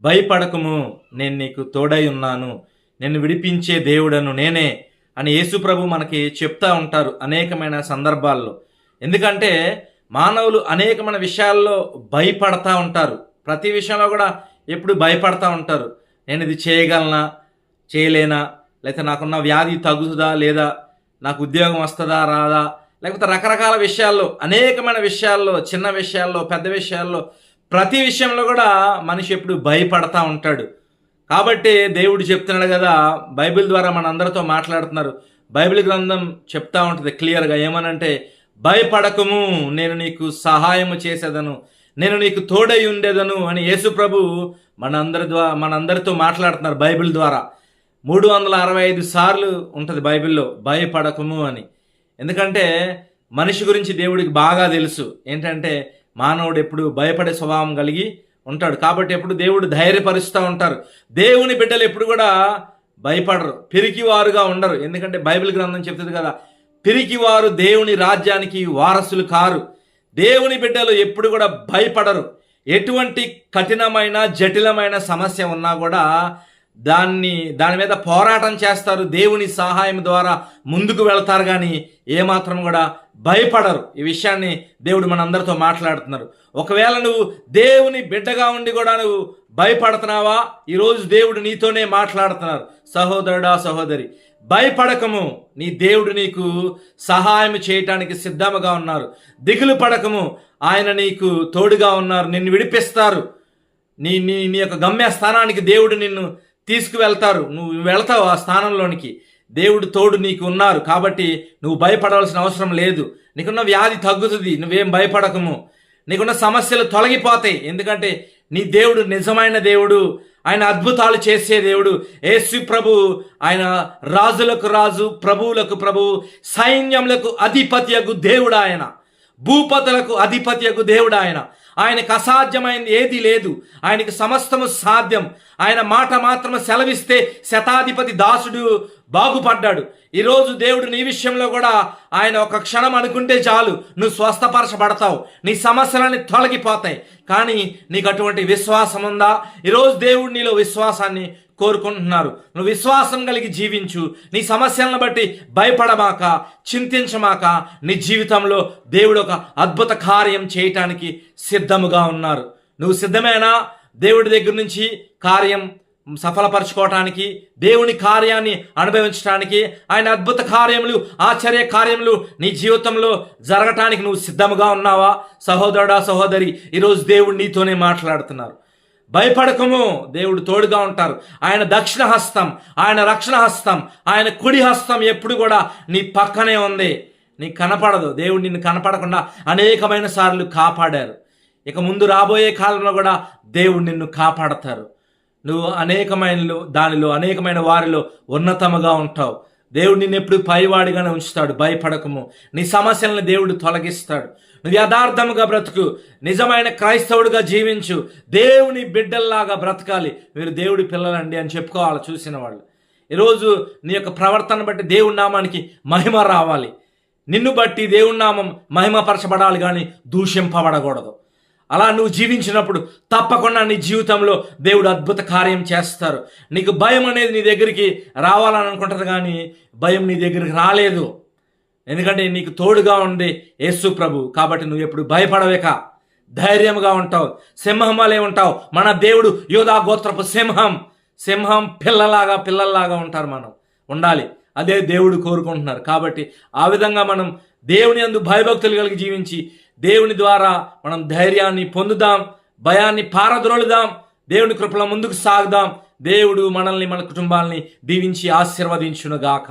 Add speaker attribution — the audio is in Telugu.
Speaker 1: భయపడకము, నేను నీకు తోడై ఉన్నాను, నిన్ను విడిపించే దేవుడను నేనే అని యేసుప్రభు మనకి చెప్తా ఉంటారు అనేకమైన సందర్భాల్లో. ఎందుకంటే మానవులు అనేకమైన విషయాల్లో భయపడతా ఉంటారు. ప్రతి విషయంలో కూడా ఎప్పుడు భయపడతా ఉంటారు. నేను ఇది చేయగలనా, చేయలేనా, లేకపోతే నాకున్న వ్యాధి తగ్గుతుందా లేదా, నాకు ఉద్యోగం వస్తుందా రాదా, లేకపోతే రకరకాల విషయాల్లో, అనేకమైన విషయాల్లో, చిన్న విషయాల్లో, పెద్ద విషయాల్లో, ప్రతి విషయంలో కూడా మనిషి ఎప్పుడు భయపడతా ఉంటాడు. కాబట్టి దేవుడు చెప్తున్నాడు కదా, బైబిల్ ద్వారా మన అందరితో మాట్లాడుతున్నారు. బైబిల్ గ్రంథం చెప్తా ఉంటుంది క్లియర్గా, ఏమనంటే భయపడకము, నేను నీకు సహాయము చేసేదను, నేను నీకు తోడై ఉండేదను అని యేసు ప్రభు మనందరితో మాట్లాడుతున్నారు బైబిల్ ద్వారా. 365 సార్లు ఉంటుంది బైబిల్లో భయపడకము అని. ఎందుకంటే మనిషి గురించి దేవుడికి బాగా తెలుసు. ఏంటంటే మానవుడు ఎప్పుడు భయపడే స్వభావం కలిగి ఉంటాడు. కాబట్టి ఎప్పుడు దేవుడు ధైర్యపరుస్తూ ఉంటారు. దేవుని బిడ్డలు ఎప్పుడు కూడా భయపడరు, పిరికివారుగా ఉండరు. ఎందుకంటే బైబిల్ గ్రంథం చెప్తుంది కదా, పిరికివారు దేవుని రాజ్యానికి వారసులు కారు. దేవుని బిడ్డలు ఎప్పుడు కూడా భయపడరు. ఎటువంటి కఠినమైన జటిలమైన సమస్య ఉన్నా కూడా దాని మీద పోరాటం చేస్తారు. దేవుని సహాయం ద్వారా ముందుకు వెళ్తారు, కానీ ఏమాత్రం కూడా భయపడరు. ఈ విషయాన్ని దేవుడు మనందరితో మాట్లాడుతున్నారు. ఒకవేళ నువ్వు దేవుని బిడ్డగా ఉండి కూడా నువ్వు భయపడుతున్నావా, ఈరోజు దేవుడు నీతోనే మాట్లాడుతున్నారు. సహోదరుడా, సహోదరి, భయపడకము, నీ దేవుడు నీకు సహాయం చేయటానికి సిద్ధముగా ఉన్నారు. దిగులు పడకము, ఆయన నీకు తోడుగా ఉన్నారు, నిన్ను విడిపిస్తారు. నీ నీ నీ యొక్క గమ్య స్థానానికి దేవుడు నిన్ను తీసుకువెళ్తారు. నువ్వు వెళ్తావు ఆ స్థానంలోనికి. దేవుడు తోడు నీకు ఉన్నారు. కాబట్టి నువ్వు భయపడవలసిన అవసరం లేదు. నీకున్న వ్యాధి తగ్గుతుంది, నువ్వేం భయపడకము. నీకున్న సమస్యలు తొలగిపోతాయి. ఎందుకంటే నీ దేవుడు నిజమైన దేవుడు, ఆయన అద్భుతాలు చేసే దేవుడు. యేసు ప్రభు ఆయన రాజులకు రాజు, ప్రభువులకు ప్రభువు, సైన్యములకు అధిపత్యకు దేవుడు ఆయన, భూపతులకు అధిపత్యకు దేవుడు ఆయన. ఆయనకు అసాధ్యమైనది ఏది లేదు, ఆయనకు సమస్తము సాధ్యం. ఆయన మాట మాత్రమే సెలవిస్తే శతాధిపతి దాసుడు బాగుపడ్డాడు. ఈరోజు దేవుడు నీ విషయంలో కూడా ఆయన ఒక క్షణం అనుకుంటే చాలు, నువ్వు స్వస్థపరచబడతావు, నీ సమస్యలన్నీ తొలగిపోతాయి. కానీ నీకు అటువంటి విశ్వాసం ఉందా? ఈరోజు దేవుడు నీలో విశ్వాసాన్ని కోరుకుంటున్నారు. నువ్వు విశ్వాసం కలిగి జీవించు. నీ సమస్యలను బట్టి భయపడమాక, చింతించమాక. నీ జీవితంలో దేవుడు ఒక అద్భుత కార్యం చేయటానికి సిద్ధముగా ఉన్నారు. నువ్వు సిద్ధమేనా? దేవుడి దగ్గర నుంచి కార్యం సఫలపరచుకోవటానికి, దేవుని కార్యాన్ని అనుభవించడానికి, ఆయన అద్భుత కార్యములు, ఆశ్చర్య కార్యములు నీ జీవితంలో జరగటానికి నువ్వు సిద్ధముగా ఉన్నావా? సహోదరుడా, సహోదరి, ఈరోజు దేవుడు నీతోనే మాట్లాడుతున్నారు. భయపడకము, దేవుడు తోడుగా ఉంటారు. ఆయన దక్షిణ హస్తం, ఆయన రక్షణ హస్తం, ఆయన కుడి హస్తం ఎప్పుడు కూడా నీ పక్కనే ఉంది. నీకు కనపడదు. దేవుడు నిన్ను కనపడకుండా అనేకమైన సార్లు కాపాడారు. ఇక ముందు రాబోయే కాలంలో కూడా దేవుడు నిన్ను కాపాడతారు. నువ్వు అనేకమైన వారిలో ఉన్నతముగా ఉంటావు. దేవుడు నిన్ను ఎప్పుడు పైవాడిగానే ఉంచుతాడు. భయపడకము. నీ సమస్యలను దేవుడు తొలగిస్తాడు. నువ్వు యథార్థముగా బ్రతుకు, నిజమైన క్రైస్తవుడిగా జీవించు, దేవుని బిడ్డల్లాగా బ్రతకాలి. మీరు దేవుడి పిల్లలండి అని చెప్పుకోవాలి చూసిన వాళ్ళు. ఈరోజు నీ యొక్క ప్రవర్తన బట్టి దేవుడి నామానికి మహిమ రావాలి. నిన్ను బట్టి దేవుడి నామం మహిమపరచబడాలి, కానీ దూషింపబడకూడదు. అలా నువ్వు జీవించినప్పుడు తప్పకుండా నీ జీవితంలో దేవుడు అద్భుత కార్యం చేస్తారు. నీకు భయం అనేది నీ దగ్గరికి రావాలని అనుకుంటుంది, కానీ భయం నీ దగ్గరికి రాలేదు. ఎందుకంటే నీకు తోడుగా ఉంది యేసు ప్రభు. కాబట్టి నువ్వు ఎప్పుడు భయపడవేక, ధైర్యంగా ఉంటావు, సింహం వలె ఉంటావు. మన దేవుడు యోధా గోత్రపు సింహం పిల్లల్లాగా ఉంటారు. మనం ఉండాలి. అదే దేవుడు కోరుకుంటున్నారు. కాబట్టి ఆ విధంగా మనం దేవుని యందు భయభక్తులు కలిగి జీవించి దేవుని ద్వారా మనం ధైర్యాన్ని పొందుదాం, భయాన్ని పారద్రోలుదాం, దేవుని కృపలో ముందుకు సాగుదాం. దేవుడు మనల్ని, మన కుటుంబాలని దీవించి ఆశీర్వదించునుగాక.